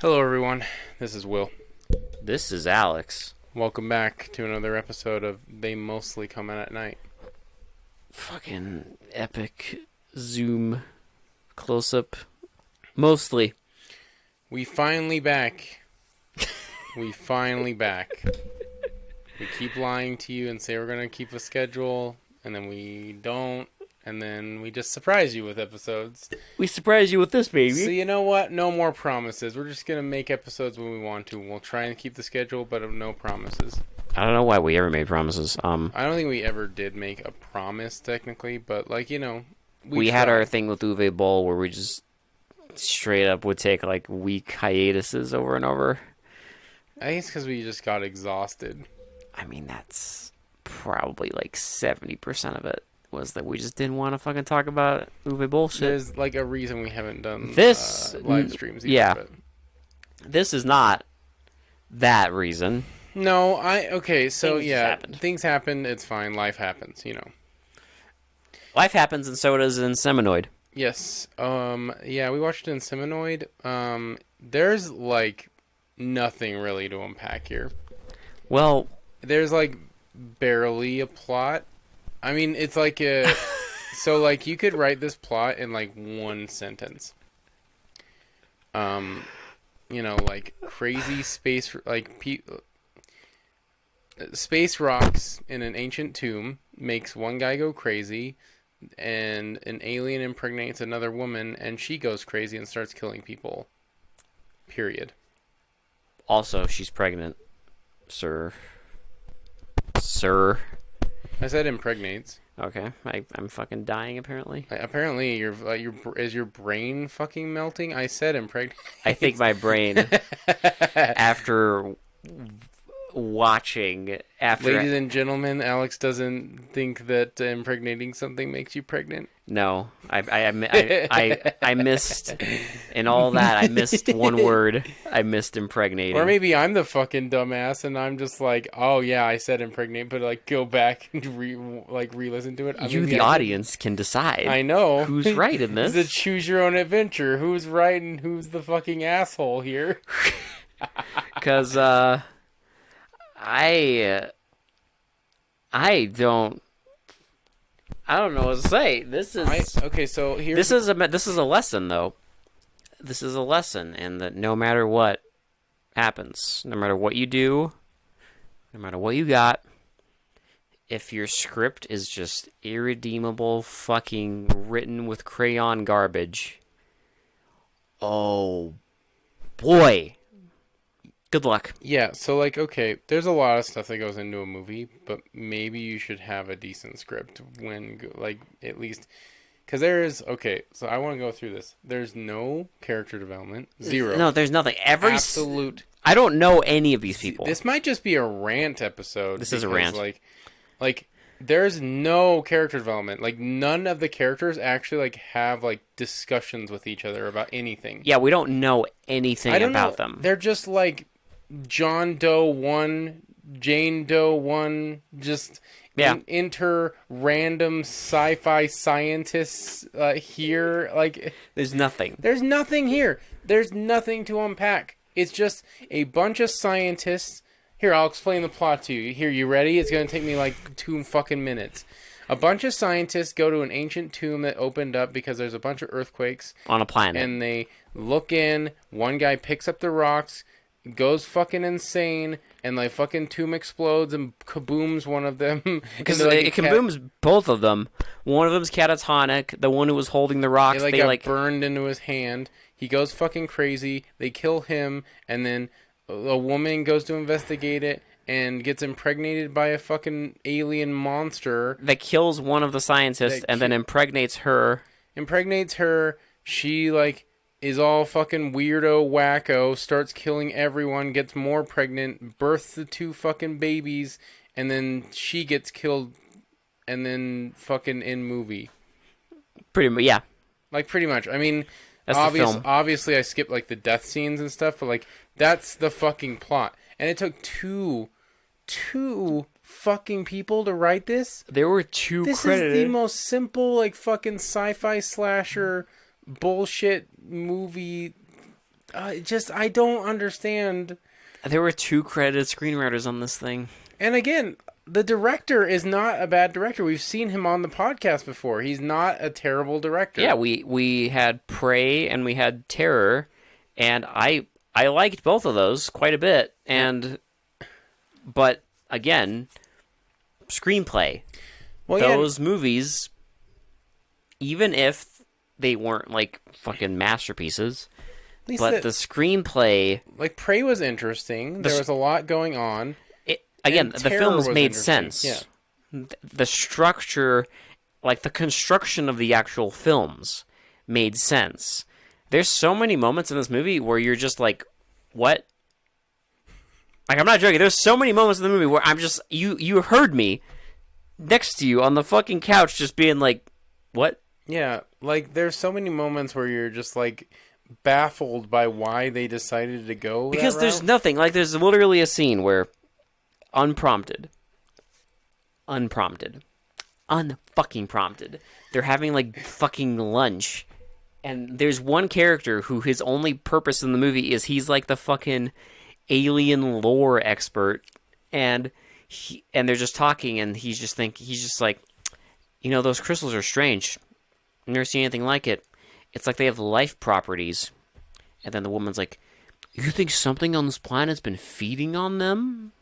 Hello, everyone. This is Will. This is Alex. Welcome back to another episode of They Mostly Come Out at Night. Fucking epic zoom close up. Mostly. We finally back. We finally back. We keep lying to you and say we're going to keep a schedule, and then we don't, and then we just surprise you with episodes. We surprise you with this, baby. So you know what? No more promises. We're just going to make episodes when we want to. We'll try and keep the schedule, but no promises. I don't know why we ever made promises. I don't think we ever did make a promise, technically, but, like, you know, we had our thing with Uwe Boll where we just straight up would take, like, week hiatuses over and over. I think it's because we just got exhausted. I mean, that's probably, like, 70% of it. Was that we just didn't want to fucking talk about Uwe bullshit. There's like a reason we haven't done this live streams either. Yeah. But. This is not that reason. No, okay, so things happen, it's fine, life happens, you know. Life happens and so does Inseminoid. Yes. Yeah, we watched Inseminoid. There's like nothing really to unpack here. Well, there's like barely a plot. I mean, it's like a... So, like, you could write this plot in, like, one sentence. You know, like, crazy space... Like, space rocks in an ancient tomb makes one guy go crazy, and an alien impregnates another woman, and she goes crazy and starts killing people. Period. Also, she's pregnant, sir. I said impregnates. Okay, I'm fucking dying apparently. Apparently, is your brain fucking melting? I said impregnates. I think my brain, after watching, Ladies and gentlemen, Alex doesn't think that impregnating something makes you pregnant. No, I missed in all that. I missed one word. I missed impregnating. Or maybe I'm the fucking dumbass, and I'm just like, oh yeah, I said impregnate, but like go back and re-listen to it. The audience, can decide. I know who's right in this. It's a choose your own adventure. Who's right and who's the fucking asshole here? Because I don't know what to say. This is a lesson, though. This is a lesson in that no matter what happens, no matter what you do, no matter what you got, if your script is just irredeemable, fucking written with crayon garbage, oh boy. Good luck. Yeah, so, like, okay, there's a lot of stuff that goes into a movie, but maybe you should have a decent script when, like, at least... Because okay, so I want to go through this. There's no character development. Zero. No, there's nothing. Absolute... I don't know any of these people. This might just be a rant episode. This is a rant. Like, there's no character development. Like, none of the characters actually, like, have, like, discussions with each other about anything. Yeah, we don't know anything about them. They're just, like... John Doe 1, Jane Doe 1, just enter random sci-fi scientists here. Like, there's nothing. There's nothing here. There's nothing to unpack. It's just a bunch of scientists. Here, I'll explain the plot to you. Here, you ready? It's going to take me like 2 fucking minutes. A bunch of scientists go to an ancient tomb that opened up because there's a bunch of earthquakes. On a planet. And they look in. One guy picks up the rocks, goes fucking insane, and like fucking tomb explodes and kabooms one of them. Because it kabooms both of them. One of them's catatonic. The one who was holding the rocks, they got burned into his hand. He goes fucking crazy. They kill him, and then a woman goes to investigate it and gets impregnated by a fucking alien monster that kills one of the scientists and then impregnates her. She like is all fucking weirdo wacko, starts killing everyone, gets more pregnant, births the 2 fucking babies, and then she gets killed, and then fucking in movie. Pretty much, yeah. Like, pretty much. I mean, that's the film. Obviously I skipped, like, the death scenes and stuff, but, like, that's the fucking plot. And it took two fucking people to write this? There were 2 credited. This is the most simple, like, fucking sci-fi slasher... bullshit movie I don't understand. There were 2 credited screenwriters on this thing. And again, the director is not a bad director. We've seen him on the podcast before. He's not a terrible director. Yeah, we had Prey and we had Terror, and I liked both of those quite a bit. But again, screenplay. Well, those movies, even if they weren't like fucking masterpieces, but the screenplay, like Prey was interesting. There was a lot going on. Again, the films made sense. Yeah. The structure, like the construction of the actual films, made sense. There's so many moments in this movie where you're just like, what? Like, I'm not joking. There's so many moments in the movie where I'm just, you heard me next to you on the fucking couch just being like, what? Yeah, like, there's so many moments where you're just like baffled by why they decided to go because that there's route. Nothing. Like, there's literally a scene where unfucking prompted. They're having like fucking lunch, and there's one character who his only purpose in the movie is he's like the fucking alien lore expert, and they're just talking, and he's just like, you know, those crystals are strange. I've never seen anything like it. It's like they have life properties. And then the woman's like, you think something on this planet's been feeding on them?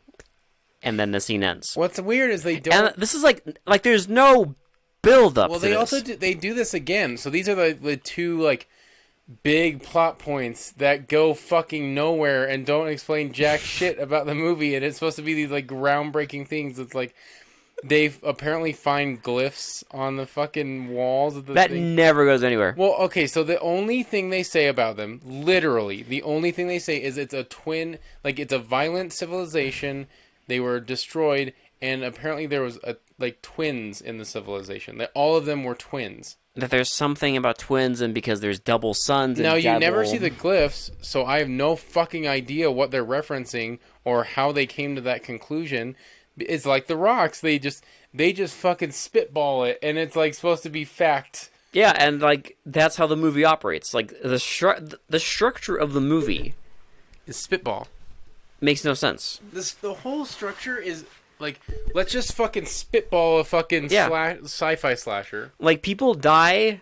And then the scene ends. What's weird is they don't. And this is like there's no build up. Well, they also do this again. So these are the 2 like big plot points that go fucking nowhere and don't explain jack shit about the movie. And it's supposed to be these like groundbreaking things. It's like they apparently find glyphs on the fucking walls of the that thing. Never goes anywhere. Well, okay, so the only thing they say about them, literally, the only thing they say is it's a twin, like it's a violent civilization. They were destroyed, and apparently there was like twins in the civilization. That all of them were twins. That there's something about twins, and because there's double suns. Now you never see the glyphs, so I have no fucking idea what they're referencing or how they came to that conclusion. It's like the rocks; they just fucking spitball it, and it's like supposed to be fact. Yeah, and like that's how the movie operates. Like the structure of the movie is spitball. Makes no sense. The whole structure is like, let's just fucking spitball a fucking sci-fi slasher. Like, people die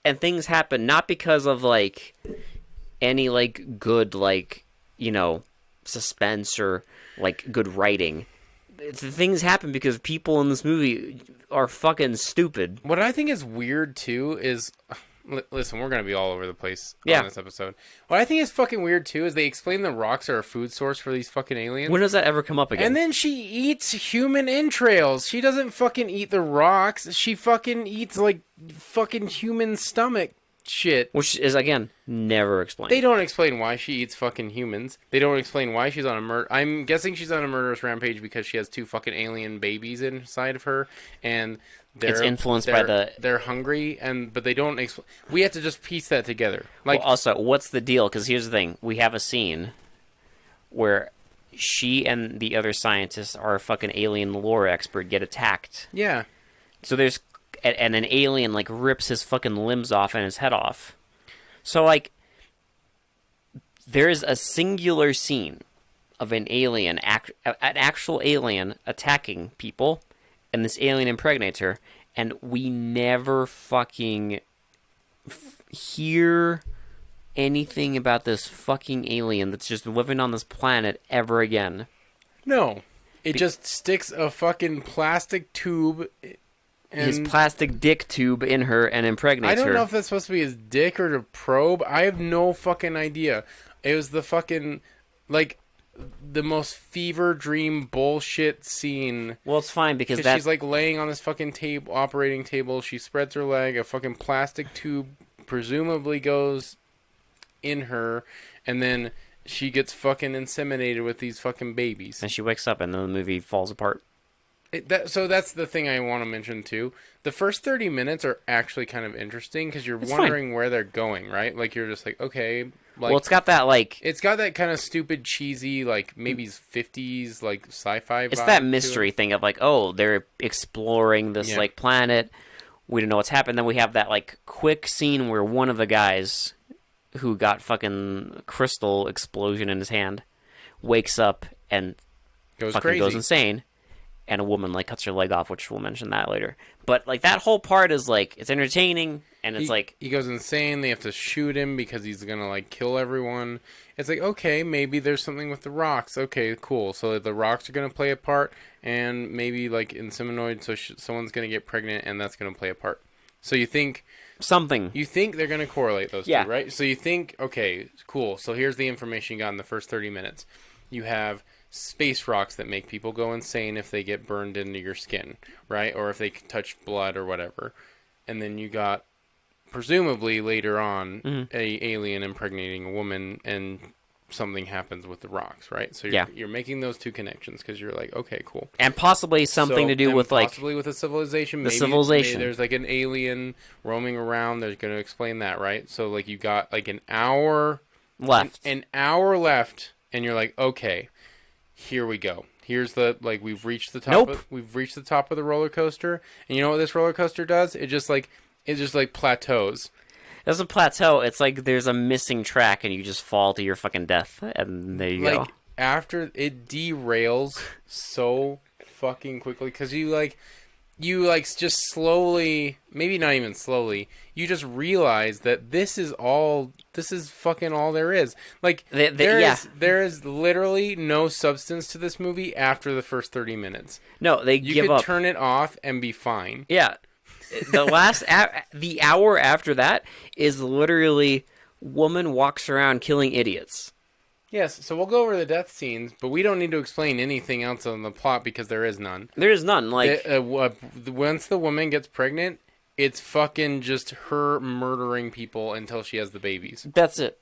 and things happen not because of like any like good, like, you know, suspense or like good writing. Things happen because people in this movie are fucking stupid. What I think is weird too is, listen, we're going to be all over the place on this episode. What I think is fucking weird, too, is they explain the rocks are a food source for these fucking aliens. When does that ever come up again? And then she eats human entrails. She doesn't fucking eat the rocks. She fucking eats, like, fucking human stomach shit. Which is, again, never explained. They don't explain why she eats fucking humans. They don't explain why she's on a murder... I'm guessing she's on a murderous rampage because she has 2 fucking alien babies inside of her, and... It's influenced by the... They're hungry, but they don't... We have to just piece that together. Like, well, also, what's the deal? Because here's the thing. We have a scene where she and the other scientists, our fucking alien lore expert, get attacked. Yeah. So there's... And an alien, like, rips his fucking limbs off and his head off. So, like, there's a singular scene of an alien, an actual alien attacking people... And this alien impregnates her, and we never fucking hear anything about this fucking alien that's just living on this planet ever again. No. It just sticks a fucking plastic tube... His plastic dick tube in her and impregnates her. I don't know if that's supposed to be his dick or to probe. I have no fucking idea. It was the fucking... Like... the most fever dream bullshit scene. Well, it's fine because she's like laying on this fucking operating table. She spreads her leg. A fucking plastic tube presumably goes in her, and then she gets fucking inseminated with these fucking babies. And she wakes up, and then the movie falls apart. So that's the thing I want to mention too. The first 30 minutes are actually kind of interesting because you're wondering where they're going, right? Like you're just like, okay. Like, well, it's got that kind of stupid, cheesy, like maybe 50s, like sci-fi. It's that mystery thing of like, oh, they're exploring this like planet. We don't know what's happened. Then we have that like quick scene where one of the guys who got fucking crystal explosion in his hand, wakes up and goes insane, and a woman like cuts her leg off, which we'll mention that later. But like that whole part is like it's entertaining, and it's like he goes insane. They have to shoot him because he's gonna like kill everyone. It's like, okay, maybe there's something with the rocks. Okay, cool. So the rocks are gonna play a part, and maybe like Inseminoid, so someone's gonna get pregnant, and that's gonna play a part. So you think they're gonna correlate those two, right? So you think, okay, cool. So here's the information you got in the first 30 minutes. You have space rocks that make people go insane if they get burned into your skin, right? Or if they touch blood or whatever. And then you got, presumably later on, a alien impregnating a woman, and something happens with the rocks, right? So you're making those two connections because you're like, okay, cool. And possibly something to do with like... Possibly with a civilization. Maybe there's like an alien roaming around. They're going to explain that, right? So like you got like an hour left. An hour left, and you're like, okay, here we go. Here's the, like, we've reached the top. We've reached the top of the roller coaster, and you know what this roller coaster does? It just plateaus. It doesn't plateau. It's like there's a missing track, and you just fall to your fucking death, and there you go. After it derails so fucking quickly, because you just slowly, maybe not even slowly, you just realize that this is fucking all there is. Like, there is literally no substance to this movie after the first 30 minutes. No, you could turn it off and be fine. Yeah. The hour after that is literally woman walks around killing idiots. Yes, so we'll go over the death scenes, but we don't need to explain anything else on the plot because there is none. There is none. Like once the woman gets pregnant, it's fucking just her murdering people until she has the babies. That's it.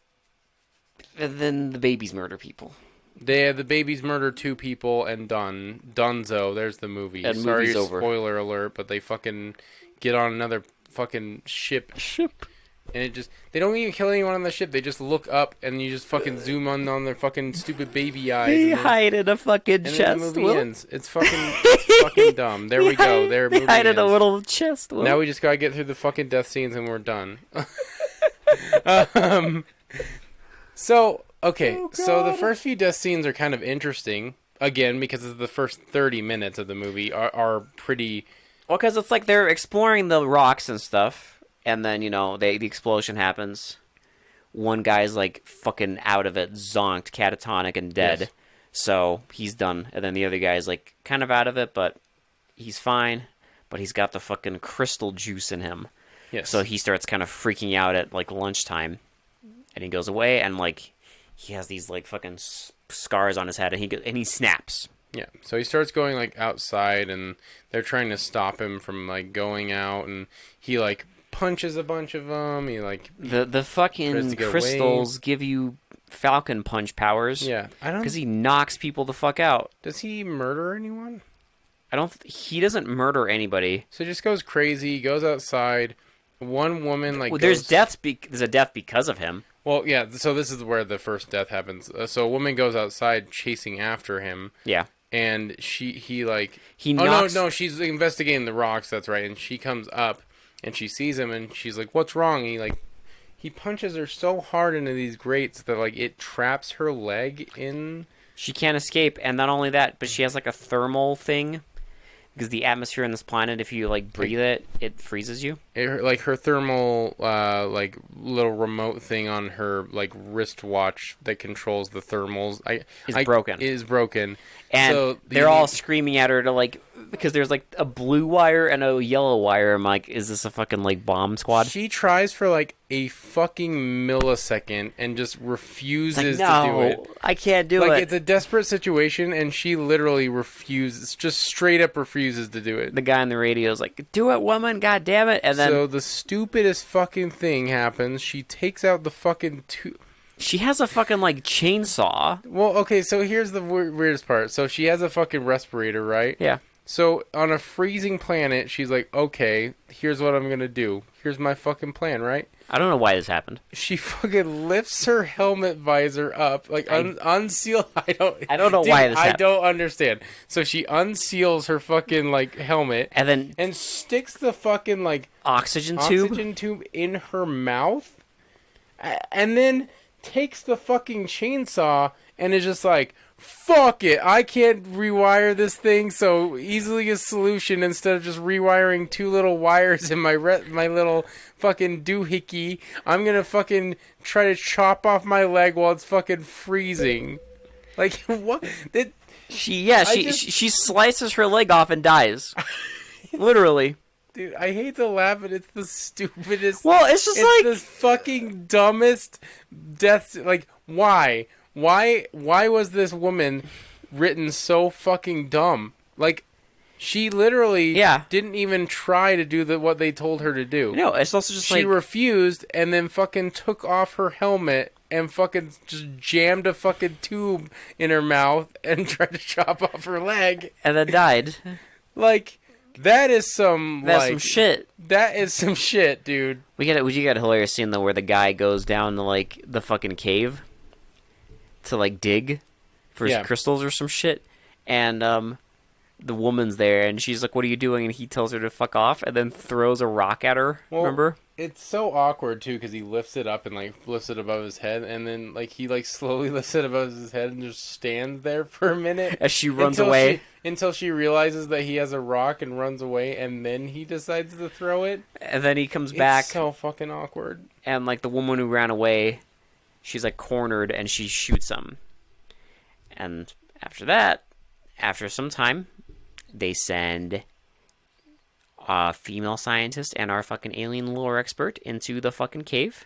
And then the babies murder people. The babies murder 2 people and done. Dunzo, there's the movie. And sorry, movie's over. Spoiler alert, but they fucking get on another fucking ship. And they don't even kill anyone on the ship. They just look up, and you just fucking zoom on their fucking stupid baby eyes. They hide in a fucking chest. And then the movie ends. It's fucking dumb. There we go. They hide in a little chest. Now we just gotta get through the fucking death scenes, and we're done. So the first few death scenes are kind of interesting. Again, because the first 30 minutes of the movie are pretty... Well, because it's like they're exploring the rocks and stuff, and then, the explosion happens. One guy's, like, fucking out of it, zonked, catatonic, and dead. Yes. So he's done. And then the other guy's, like, kind of out of it, but he's fine. But he's got the fucking crystal juice in him. Yes. So he starts kind of freaking out at, like, lunchtime. And he goes away, and, like, he has these, like, fucking scars on his head, and he snaps. Yeah, so he starts going, like, outside, and they're trying to stop him from, like, going out, and he, like, punches a bunch of them. He, like... The fucking crystals give you Falcon Punch powers. Yeah, I don't... Because he knocks people the fuck out. Does he murder anyone? He doesn't murder anybody. So he just goes crazy, he goes outside. One woman, like... Well, there's a death because of him. Well, yeah, so this is where the first death happens. So a woman goes outside chasing after him. Yeah. And he knocks... No, she's investigating the rocks, that's right. And she comes up, and she sees him, and she's like, what's wrong? And he punches her so hard into these grates that, like, it traps her leg in... She can't escape, and not only that, but she has, like, a thermal thing. Because the atmosphere on this planet, if you, like, breathe it, it freezes you. Her thermal, like, little remote thing on her, like, wristwatch that controls the thermals... Is broken. And so they're all screaming at her to, like... Because there's, like, a blue wire and a yellow wire. I'm like, is this a fucking, like, bomb squad? She tries for, like, a fucking millisecond and just refuses to do it. I can't do it. Like, it's a desperate situation, and she literally refuses, just straight up refuses to do it. The guy on the radio is like, do it, woman, god damn it. And then... So the stupidest fucking thing happens. She takes out the fucking... She has a fucking, like, chainsaw. Well, okay, so here's the weirdest part. So she has a fucking respirator, right? Yeah. So, on a freezing planet, she's like, okay, here's what I'm gonna do. Here's my fucking plan, right? I don't know why this happened. She fucking lifts her helmet visor up, like, unseal... I don't know why this happened. I don't understand. So she unseals her fucking, like, helmet... And sticks the fucking, like... Oxygen tube in her mouth? and then takes the fucking chainsaw and is just like, fuck it, I can't rewire this thing, so easily a solution, instead of just rewiring 2 little wires in my little fucking doohickey, I'm gonna fucking try to chop off my leg while it's fucking freezing. Like, what? She slices her leg off and dies. Literally. Dude, I hate to laugh, but it's the stupidest. Well, it's the fucking dumbest death. Like, why? Why was this woman written so fucking dumb? Like, she literally didn't even try to do what they told her to do. No, it's also just she refused, and then fucking took off her helmet and fucking just jammed a fucking tube in her mouth and tried to chop off her leg. And then died. Like, that's some shit. That is some shit, dude. You got a hilarious scene, though, where the guy goes down to, like, the fucking cave to, like, dig for crystals or some shit. And, the woman's there, and she's like, what are you doing? And he tells her to fuck off, and then throws a rock at her, remember? It's so awkward, too, because he lifts it up and, like, lifts it above his head, and then, like, he, like, slowly lifts it above his head and just stands there for a minute. As she runs away. Until she realizes that he has a rock and runs away, and then he decides to throw it. And then he comes back. It's so fucking awkward. And, like, the woman who ran away, she's, like, cornered, and she shoots him. And after that, after some time, they send a female scientist and our fucking alien lore expert into the fucking cave.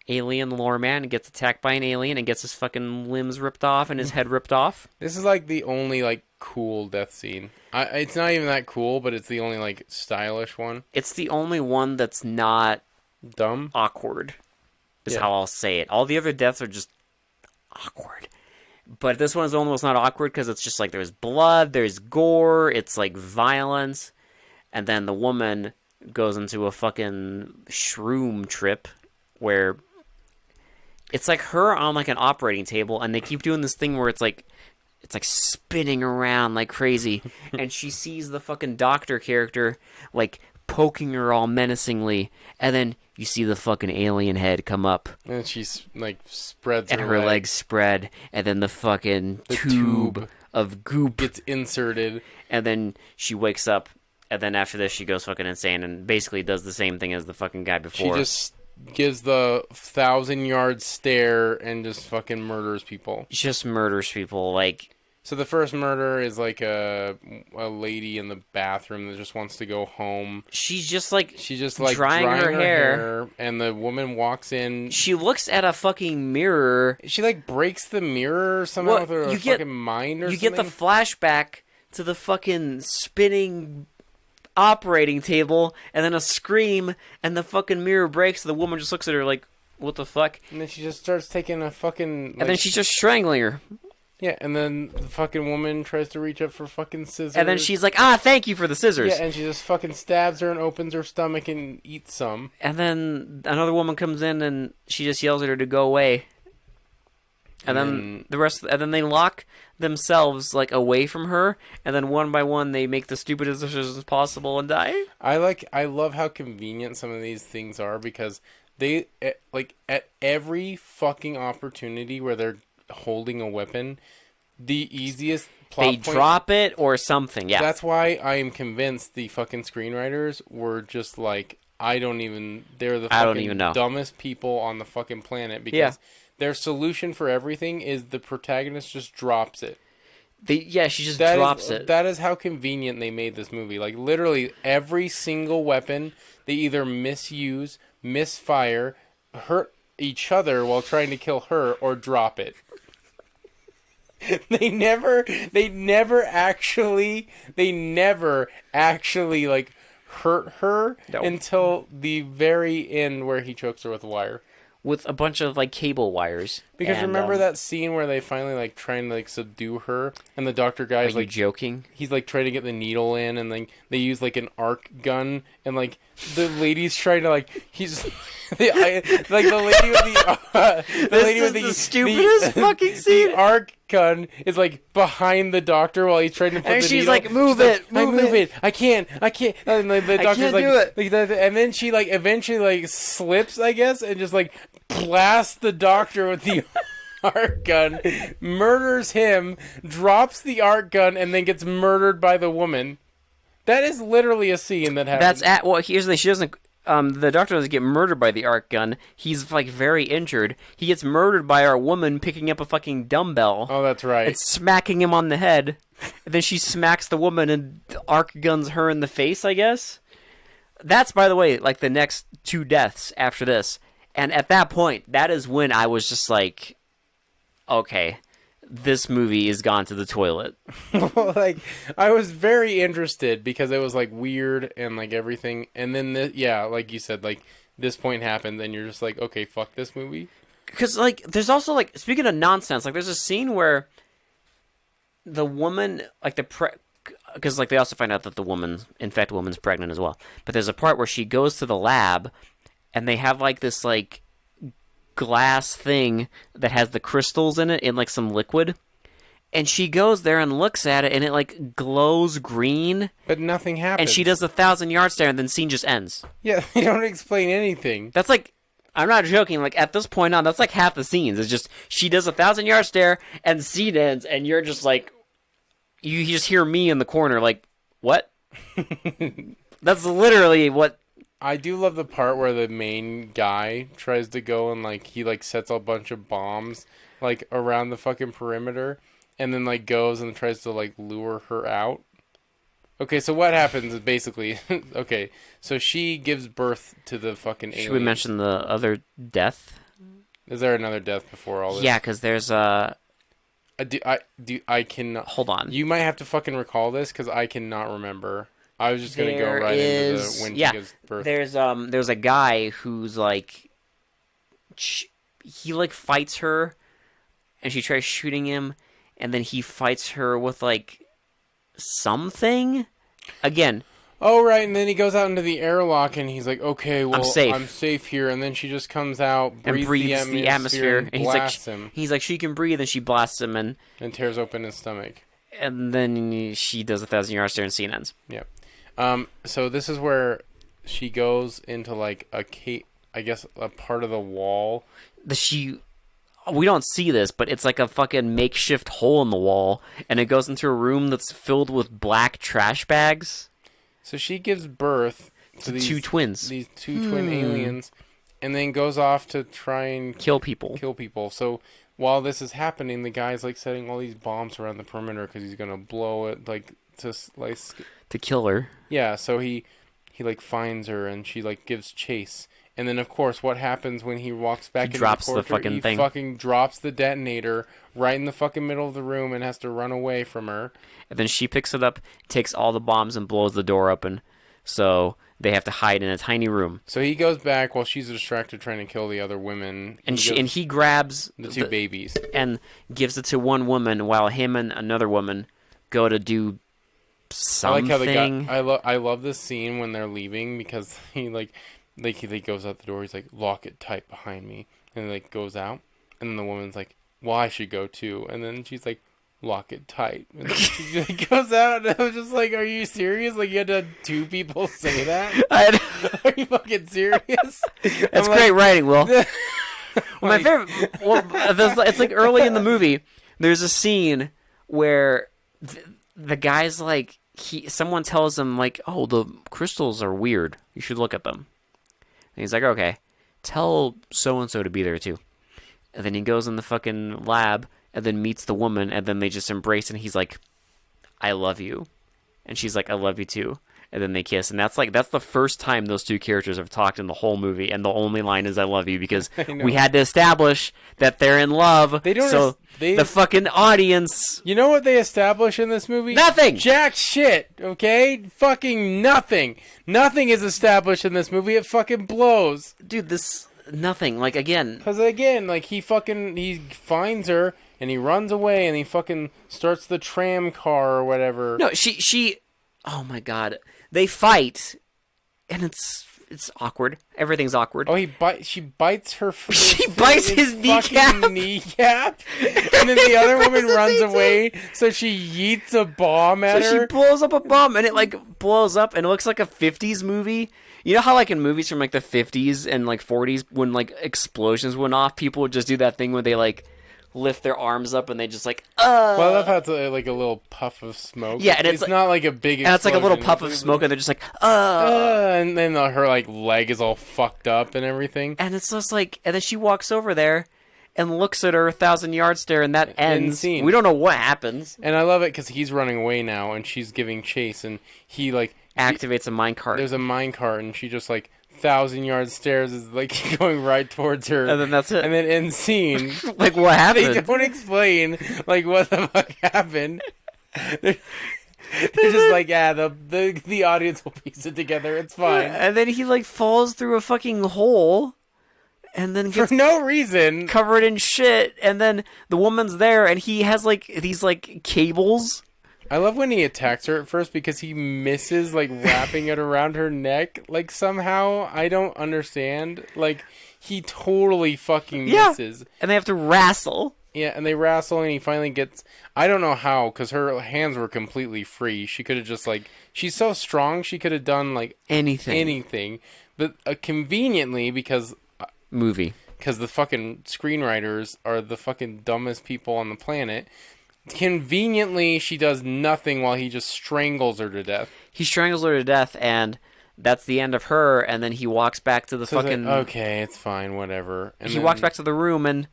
Alien lore man gets attacked by an alien and gets his fucking limbs ripped off and his head ripped off. This is like the only like cool death scene. It's not even that cool, but it's the only like stylish one. It's the only one that's not dumb, awkward. Is how I'll say it. All the other deaths are just awkward. But this one is almost not awkward because it's just like there's blood, there's gore, it's like violence. And then the woman goes into a fucking shroom trip where it's like her on like an operating table, and they keep doing this thing where it's like spinning around like crazy. And she sees the fucking doctor character like poking her all menacingly, and then you see the fucking alien head come up, and she's like spreads and her legs spread, and then the fucking tube of goop gets inserted, and then she wakes up, and then after this she goes fucking insane and basically does the same thing as the fucking guy before. She just gives the 1,000-yard stare and just fucking murders people. Just murders people, like. So the first murder is like a lady in the bathroom that just wants to go home. She's just like drying her hair, and the woman walks in. She looks at a fucking mirror. She like breaks the mirror somehow with her fucking mind or something. You get the flashback to the fucking spinning operating table, and then a scream, and the fucking mirror breaks. The woman just looks at her like, "What the fuck?" And then she just starts taking a fucking. Like, and then she's just strangling her. Yeah, and then the fucking woman tries to reach up for fucking scissors. And then she's like, thank you for the scissors. Yeah, and she just fucking stabs her and opens her stomach and eats some. And then another woman comes in and she just yells at her to go away. And then they lock themselves like away from her, and then one by one they make the stupidest decisions possible and die. I love how convenient some of these things are, because they like at every fucking opportunity where they're holding a weapon, the easiest plot they drop it or something. Yeah, that's why I am convinced the fucking screenwriters were just like, they're the fucking dumbest people on the fucking planet, because their solution for everything is the protagonist just drops it. She just drops it. That is how convenient they made this movie. Like, literally every single weapon they either misuse, misfire, hurt each other while trying to kill her, or drop it. They never actually like hurt her until the very end, where he chokes her with a wire. With a bunch of like cable wires. Because remember that scene where they finally like trying to like subdue her, and the doctor guy's like joking. He's like trying to get the needle in, and then they use like an arc gun, and like the lady's trying to like he's the lady with the stupidest fucking scene. The arc gun is like behind the doctor while he's trying to put the needle. She's like, move it. I can't. And the doctor's like, and then she like eventually like slips, I guess, and just like blasts the doctor with the arc gun, murders him, drops the arc gun, and then gets murdered by the woman. That is literally a scene that happens. Here's the thing. She doesn't. The doctor doesn't get murdered by the arc gun. He's like very injured. He gets murdered by our woman picking up a fucking dumbbell. Oh, that's right. And smacking him on the head. And then she smacks the woman and arc guns her in the face, I guess. That's, by the way, like the next 2 deaths after this. And at that point, that is when I was just like, okay, this movie is gone to the toilet. Like, I was very interested because it was like weird and like everything. And then, like you said, like this point happened, and you're just like, okay, fuck this movie. Because like, there's also like, speaking of nonsense, like there's a scene where the woman, like because like they also find out that the woman's pregnant as well. But there's a part where she goes to the lab, and they have like this like glass thing that has the crystals in it in like some liquid, and she goes there and looks at it, and it like glows green, but nothing happens. And she does a 1,000-yard stare, and then scene just ends. Yeah, they don't explain anything. That's like, I'm not joking. Like at this point on, that's like half the scenes. It's just she does a 1,000-yard stare, and scene ends, and you're just like, you just hear me in the corner, like, what? That's literally what. I do love the part where the main guy tries to go and, like, he, like, sets a bunch of bombs, like, around the fucking perimeter, and then, like, goes and tries to, like, lure her out. Okay, so what happens is basically, okay, so she gives birth to the fucking alien. Should we mention the other death? Is there another death before all this? Yeah, because there's I cannot... Hold on. You might have to fucking recall this, because I cannot remember. I was just gonna go right into when she gives birth. There's a guy who's like, he like fights her, and she tries shooting him, and then he fights her with like something. Again. Oh right, and then he goes out into the airlock, and he's like, "Okay, well, I'm safe here." And then she just comes out, breathes the atmosphere, and blasts him. He's like, she can breathe, and she blasts him, and tears open his stomach. And then she does a 1,000-yard stare, and scene ends. Yeah. So this is where she goes into like a part of the wall. We don't see this, but it's like a fucking makeshift hole in the wall, and it goes into a room that's filled with black trash bags. So she gives birth to these 2 twins. These 2 twin aliens, and then goes off to try and kill people. So while this is happening, the guy's like setting all these bombs around the perimeter because he's gonna blow it to kill her. Yeah, so he like finds her, and she like gives chase, and then of course what happens when he walks back into the corridor? He fucking drops the detonator right in the fucking middle of the room and has to run away from her. And then she picks it up, takes all the bombs, and blows the door open. So they have to hide in a tiny room. So he goes back while she's distracted trying to kill the other women. And he grabs the 2 babies and gives it to one woman while him and another woman go to do something. I like how the guy, I love this scene when they're leaving, because he he goes out the door. He's like, "Lock it tight behind me," and like goes out, and then the woman's like, "Well, I should go too," and then she's like, "Lock it tight," and then she like, goes out, and I was just like, "Are you serious? Like you had to have 2 people say that? Are you fucking serious?" That's great writing, Will. My favorite. Well, it's like early in the movie. There's a scene where the guy's like, someone tells him like, "Oh, the crystals are weird. You should look at them." And he's like, "Okay, tell so and so to be there too." And then he goes in the fucking lab, and then meets the woman, and then they just embrace, and he's like, "I love you," and she's like, "I love you too." And then they kiss, and that's the first time those 2 characters have talked in the whole movie, and the only line is "I love you," because we had to establish that they're in love. The fucking audience. You know what they establish in this movie? Nothing. Jack shit. Okay, fucking nothing. Nothing is established in this movie. It fucking blows, dude. nothing. Like, again... Because, again, like, he finds her, and he runs away, and he fucking starts the tram car or whatever. No, she... Oh, my God. They fight, and it's awkward. Everything's awkward. Oh, she bites her... She bites his kneecap. And then the other woman runs away, so she yeets a bomb at her. So she blows up a bomb, and it, like, blows up, and it looks like a 50s movie. You know how, like, in movies from, like, the 50s and, like, 40s, when, like, explosions went off, people would just do that thing where they, like, lift their arms up and they just, like, Well, I love how it's, like, a little puff of smoke. Yeah, and it's like, not, like, a big explosion. And it's, like, a little puff of smoke, and they're just, like, and then her, like, leg is all fucked up and everything. And it's just, like... And then she walks over there and looks at her 1,000-yard stare, and that ends. Scene. We don't know what happens. And I love it because he's running away now, and she's giving chase, and he, like... Activates a minecart. There's a minecart, and she just, like... 1,000-yard stairs is like going right towards her, and then that's it. And then end scene. Like, what happened? They don't explain like what the fuck happened. They're just like, yeah, the audience will piece it together. It's fine. And then he like falls through a fucking hole, and then gets for no reason covered in shit. And then the woman's there, and he has like these like cables. I love when he attacks her at first because he misses, like, wrapping it around her neck, like, somehow. I don't understand. Like, he totally fucking misses. And they have to wrestle. Yeah, and they wrestle, and he finally gets... I don't know how, because her hands were completely free. She could have just, like... She's so strong, she could have done, like... Anything. But conveniently, because... Because the fucking screenwriters are the fucking dumbest people on the planet... Conveniently, she does nothing while he just strangles her to death. He strangles her to death, and that's the end of her, and then he walks back to the fucking... Like, okay, it's fine, whatever. And he walks back to the room, and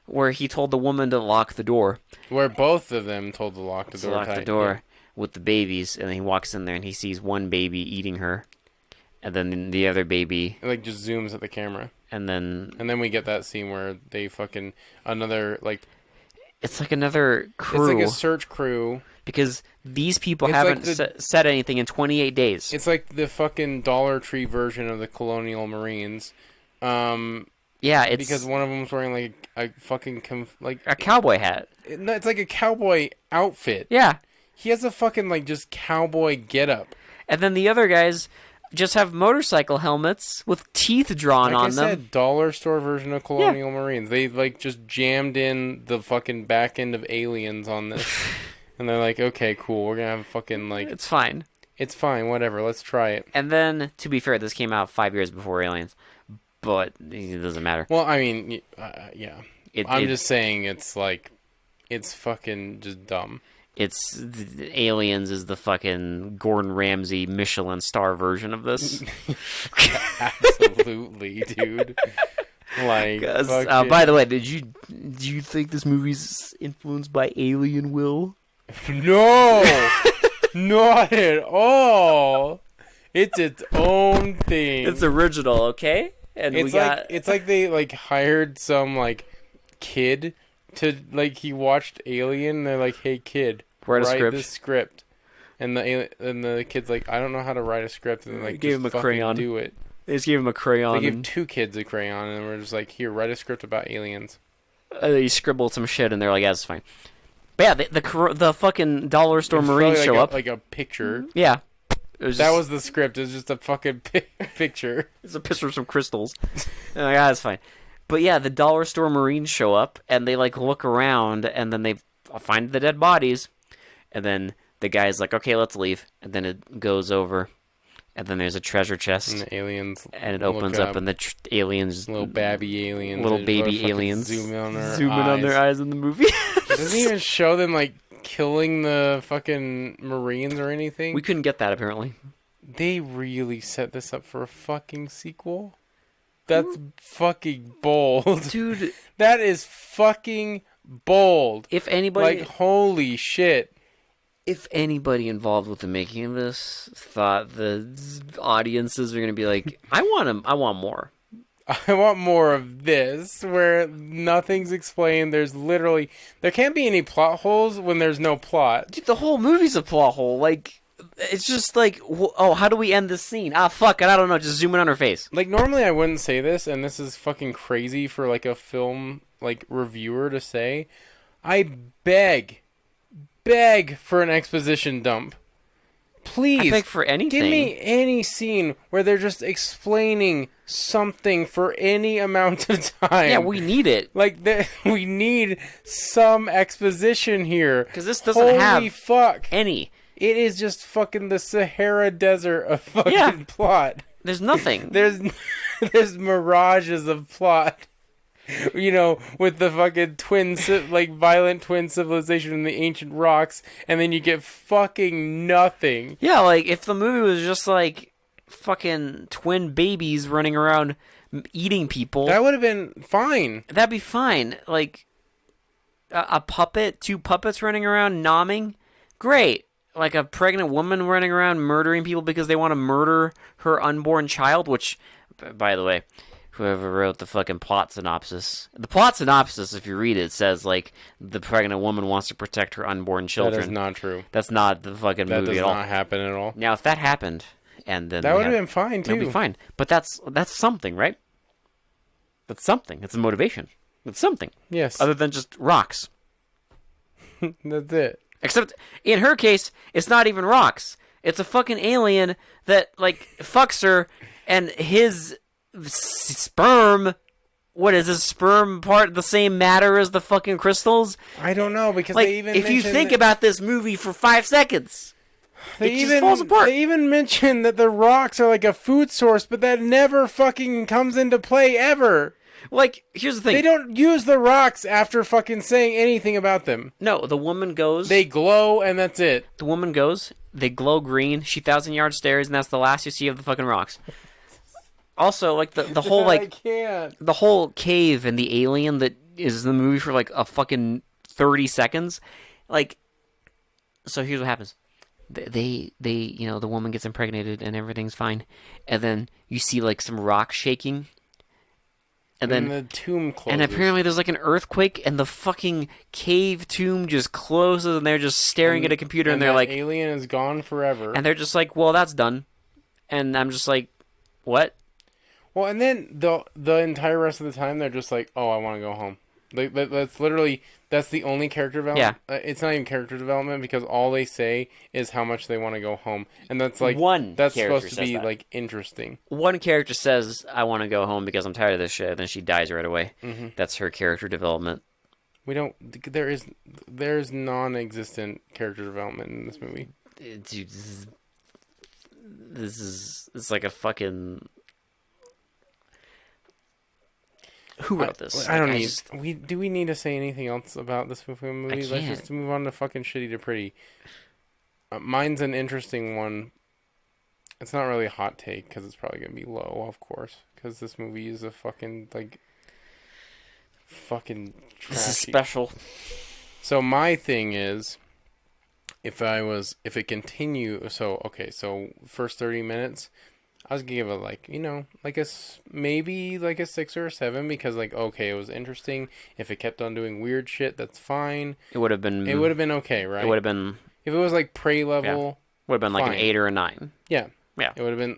where he told the woman to lock the door. Where both of them told to lock the door. Lock the door with the babies, and then he walks in there, and he sees one baby eating her, and then the other baby... It, like, just zooms at the camera. And then we get that scene where they fucking... Another, like... It's like another crew. It's like a search crew. Because these people haven't said anything in 28 days. It's like the fucking Dollar Tree version of the Colonial Marines. Yeah, it's... Because one of them's wearing, like, a fucking... a cowboy hat. It's like a cowboy outfit. Yeah. He has a fucking, like, just cowboy getup. And then the other guys... just have motorcycle helmets with teeth drawn on them. Like I said, dollar store version of Colonial Marines. They, like, just jammed in the fucking back end of Aliens on this. And they're like, okay, cool, we're gonna have fucking, like... It's fine. It's fine, whatever, let's try it. And then, to be fair, this came out 5 years before Aliens. But it doesn't matter. Well, I mean, yeah. I'm just saying it's, like... It's fucking just dumb. It's Aliens is the fucking Gordon Ramsay Michelin star version of this. Absolutely, dude. Like, by the way, do you think this movie's influenced by Alien, Will? No, not at all. It's its own thing. It's original, okay? And it's like they like hired some like kid. To like he watched Alien, and they're like, "Hey kid, write this script," and the kid's like, "I don't know how to write a script," and they like gave him a crayon. Do it. They just gave him a crayon. They gave 2 kids a crayon, and we're just like, "Here, write a script about aliens." They scribbled some shit, and they're like, "Yeah, it's fine." But yeah, the fucking dollar store Marines show up like a picture. Yeah, that was the script. It was just a fucking picture. It's a picture of some crystals. And like, it's fine. But yeah, the dollar store Marines show up, and they, like, look around, and then they find the dead bodies. And then the guy's like, okay, let's leave. And then it goes over, and then there's a treasure chest. And the aliens and it opens up, and the aliens... Little baby aliens. Little baby aliens. Zoom in on their eyes in the movie. It doesn't even show them, like, killing the fucking Marines or anything. We couldn't get that, apparently. They really set this up for a fucking sequel? That's fucking bold. Dude. That is fucking bold. If anybody... Like, holy shit. If anybody involved with the making of this thought the audiences are going to be like, I want more. I want more of this, where nothing's explained. There can't be any plot holes when there's no plot. Dude, the whole movie's a plot hole. Like, It's just like, oh, how do we end this scene? Ah, fuck it, I don't know. Just zoom in on her face. Like, normally I wouldn't say this, and this is fucking crazy for, like, a film, like, reviewer to say. I beg for an exposition dump. Please. I beg for anything. Give me any scene where they're just explaining something for any amount of time. Yeah, we need it. Like, we need some exposition here. Because this doesn't have fuck. any. It is just fucking the Sahara Desert of fucking plot. There's nothing. There's mirages of plot. You know, with the fucking violent twin civilization in the ancient rocks, and then you get fucking nothing. Yeah, like, if the movie was just like fucking twin babies running around eating people, that would have been fine. That'd be fine. Like, a puppet, 2 puppets running around nomming, great. Like a pregnant woman running around murdering people because they want to murder her unborn child, which, by the way, whoever wrote the fucking plot synopsis. The plot synopsis, if you read it, says, like, the pregnant woman wants to protect her unborn children. That is not true. That's not the fucking movie at all. That does not happen at all. Now, if that happened, and then... That would have been fine, too. That would be fine. But that's something, right? That's something. It's a motivation. It's something. Yes. Other than just rocks. That's it. Except, in her case, it's not even rocks. It's a fucking alien that, like, fucks her, and his sperm... What is his sperm part the same matter as the fucking crystals? I don't know, because like, they even if you think about this movie for 5 seconds, it just falls apart. They even mention that the rocks are like a food source, but that never fucking comes into play ever. Like, here's the thing. They don't use the rocks after fucking saying anything about them. No, the woman goes... They glow, and that's it. The woman goes, they glow green, she 1,000-yard stares, and that's the last you see of the fucking rocks. Also, like, the whole, like... I can't. The whole cave and the alien that is in the movie for, like, a fucking 30 seconds. Like, so here's what happens. They you know, the woman gets impregnated and everything's fine. And then you see, like, some rock shaking. And then the tomb closes. And apparently there's like an earthquake, and the fucking cave tomb just closes, and they're just staring at a computer, and they're like, alien is gone forever. And they're just like, well, that's done. And I'm just like, what? Well, and then the entire rest of the time they're just like, oh, I want to go home. Like, that's the only character development. Yeah. It's not even character development, because all they say is how much they want to go home, and that's like that's supposed to be like interesting. One character says, "I want to go home because I'm tired of this shit," and then she dies right away. Mm-hmm. That's her character development. We don't. There's non-existent character development in this movie. Dude, it's like a fucking. Who wrote this? I don't need. Do we need to say anything else about this movie? Let's just move on to fucking Shitty to Pretty. Mine's an interesting one. It's not really a hot take because it's probably gonna be low, of course, because this movie is a fucking fucking trashy. This is special. So my thing is, if it continue, so first 30 minutes. I was gonna give it maybe a 6 or a 7, because it was interesting. If it kept on doing weird shit, that's fine. It would have been okay, right? It would have been, if it was like Prey level, would have been like an 8 or a 9. Yeah. It would have been,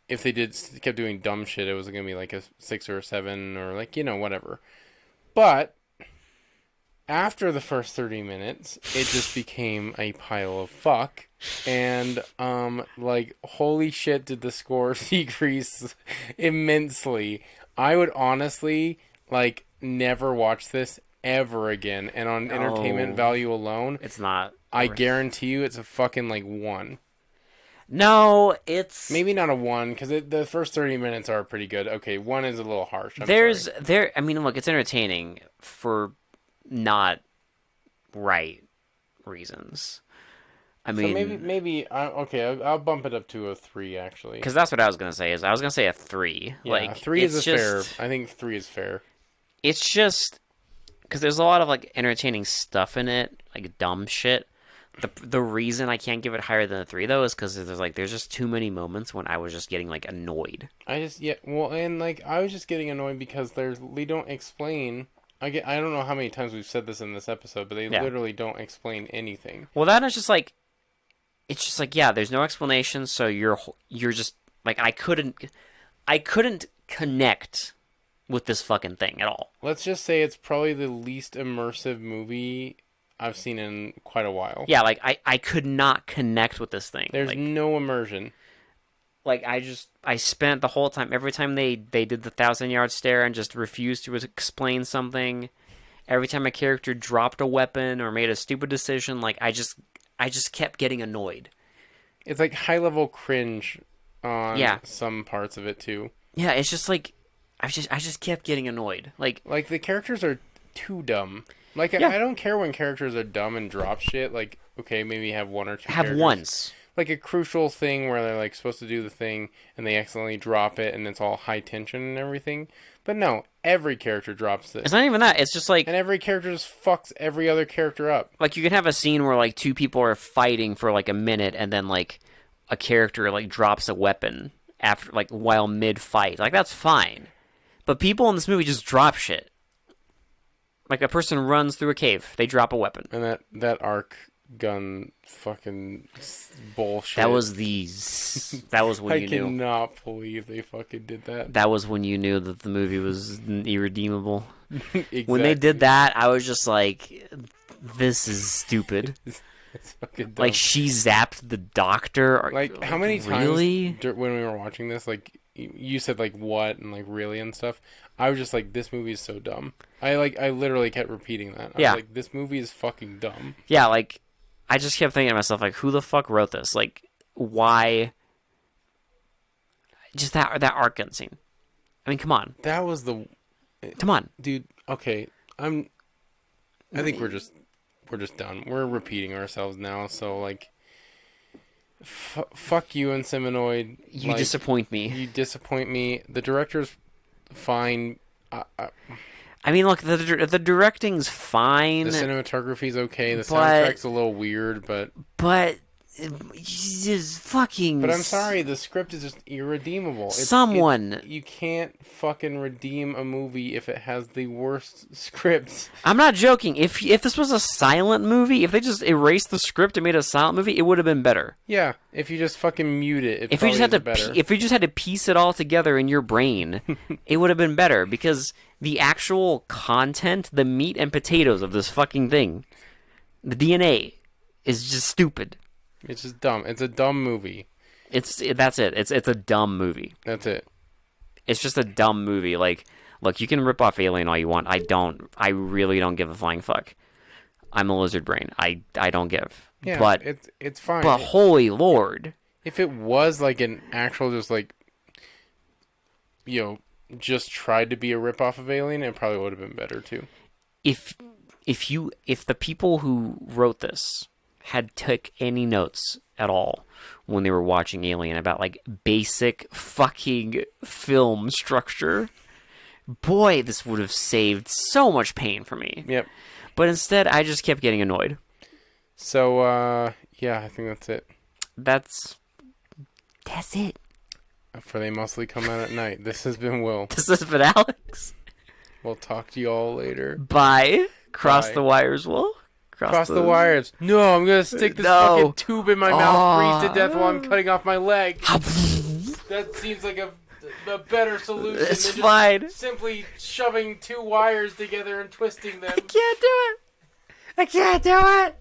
if they kept doing dumb shit, it was gonna be like a 6 or a 7 or whatever. But after the first 30 minutes, it just became a pile of fuck. And, holy shit, did the score decrease immensely. I would honestly, never watch this ever again. And on entertainment value alone, it's not. I guarantee you it's a fucking, 1. No, it's... Maybe not a 1, because the first 30 minutes are pretty good. Okay, 1 is a little harsh. I mean, look, it's entertaining for not right reasons. I mean, so maybe I'll bump it up to a 3, actually. Because that's what I was gonna say. I was gonna say a 3. Yeah, 3 is fair. I think 3 is fair. It's just because there's a lot of entertaining stuff in it, dumb shit. The reason I can't give it higher than a 3 though is because there's just too many moments when I was just getting annoyed. I was just getting annoyed because they don't explain. I don't know how many times we've said this in this episode, but they literally don't explain anything. Well, that is just it's just like, yeah, there's no explanation, so you're just like, I couldn't connect with this fucking thing at all. Let's just say it's probably the least immersive movie I've seen in quite a while. Yeah, like I could not connect with this thing. There's like, no immersion. Like I spent the whole time, every time they did the 1,000-yard stare and just refused to explain something, every time a character dropped a weapon or made a stupid decision, like I just kept getting annoyed. It's like high-level cringe on some parts of it too. Yeah, it's just like I just kept getting annoyed. Like the characters are too dumb. Like I don't care when characters are dumb and drop shit. Like, okay, maybe have one or two. Have once. Like a crucial thing where they're like supposed to do the thing and they accidentally drop it and it's all high tension and everything. But no, every character drops it. It's not even that. It's just like... And every character just fucks every other character up. Like, you can have a scene where, like, two people are fighting for, like, a minute and then, like, a character, like, drops a weapon after, like, while mid-fight. Like, that's fine. But people in this movie just drop shit. Like, a person runs through a cave. They drop a weapon. And that arc gun fucking bullshit. That was when you knew. I cannot believe they fucking did that. That was when you knew that the movie was irredeemable. Exactly. When they did that, I was just like, this is stupid. It's fucking dumb. Like, she zapped the doctor. Like, how many really? times when we were watching this, like, you said, like, what and, like, really and stuff, I was just like, this movie is so dumb. I literally kept repeating that. I was like, this movie is fucking dumb. Yeah, like, I just kept thinking to myself, like, who the fuck wrote this? Like, why? Just that art gun scene. I mean, come on. That was the... Come on. Dude, okay. I think we're just done. We're repeating ourselves now, so, like... fuck you, Inseminoid. You disappoint me. You disappoint me. The director's fine. I mean, look, the directing's fine. The cinematography's okay. The soundtrack's a little weird, but just fucking... But I'm sorry, the script is just irredeemable. You can't fucking redeem a movie if it has the worst script. I'm not joking. If this was a silent movie, if they just erased the script and made a silent movie, it would have been better. Yeah, if you just fucking mute it, if you just had to piece it all together in your brain, it would have been better, because the actual content, the meat and potatoes of this fucking thing, the DNA, is just stupid. It's just dumb. It's a dumb movie. That's it. It's a dumb movie. That's it. It's just a dumb movie. Like, look, you can rip off Alien all you want. I really don't give a flying fuck. I'm a lizard brain. I don't give. Yeah, but it's fine. But holy lord. If it was like an actual just like, just tried to be a ripoff of Alien, it probably would have been better too. If the people who wrote this had took any notes at all when they were watching Alien about, like, basic fucking film structure, boy, this would have saved so much pain for me. Yep. But instead, I just kept getting annoyed. So, yeah, I think that's it. That's it. For They Mostly Come Out at Night. This has been Will. This has been Alex. We'll talk to you all later. Bye. Cross the wires, Will. Cross the wires. No, I'm going to stick this fucking tube in my mouth, freeze to death while I'm cutting off my leg. That seems like a better solution it's than fine. Just simply shoving two wires together and twisting them. I can't do it.